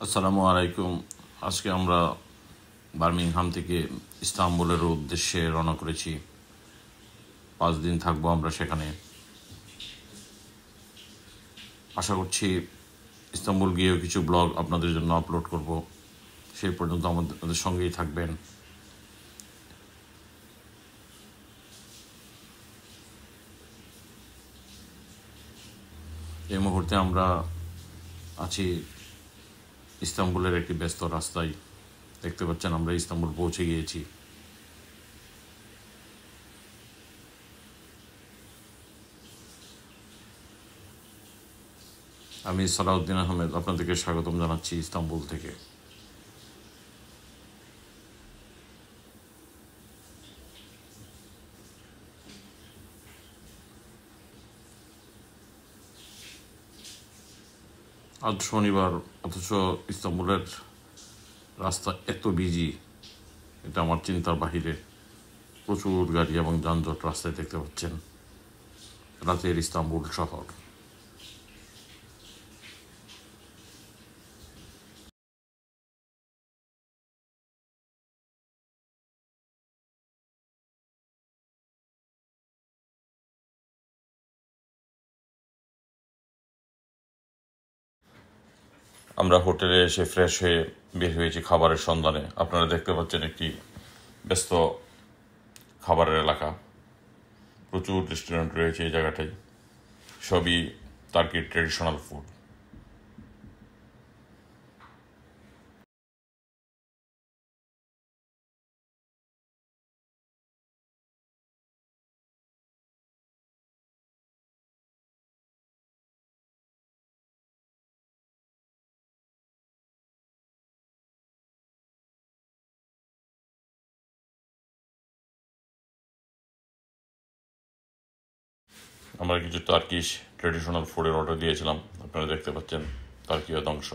আসসালামু আলাইকুম। আজকে আমরা বার্মিংহাম থেকে ইস্তাম্বুলের উদ্দেশ্যে রওনা করেছি। 5 দিন থাকবো আমরা সেখানে। আশা করছি ইস্তাম্বুল গিয়েও কিছু ব্লগ আপনাদের জন্য আপলোড করব। সেই পর্যন্ত আমাদের সঙ্গেই থাকবেন। এই মুহূর্তে আমরা আছি ইস্তাম্বুলের একটি ব্যস্ত রাস্তায়। দেখতে পাচ্ছেন আমরা ইস্তাম্বুল পৌঁছে গিয়েছি। আমি সালাউদ্দিন আহমেদ আপনাদেরকে স্বাগতম জানাচ্ছি ইস্তাম্বুল থেকে। আজ শনিবার, অথচ ইস্তাম্বুলের রাস্তা এত বিজি, এটা আমার চিন্তার বাহিরে। প্রচুর গাড়ি এবং যানজট রাস্তায় দেখতে পাচ্ছেন। রাতের ইস্তাম্বুল শহর। আমরা হোটেলে এসে ফ্রেশ হয়ে বের হয়েছি খাবারের সন্ধানে। আপনারা দেখতে পাচ্ছেন একটি ব্যস্ত খাবারের এলাকা। প্রচুর রেস্টুরেন্ট রয়েছে এই জায়গাটায়, সবই টার্কির ট্রেডিশনাল ফুড। আমরা কিছু টার্কিশ ট্রেডিশনাল ফুডের অর্ডার দিয়েছিলাম। আপনারা দেখতে পাচ্ছেন টার্কিয় ধ্বংস।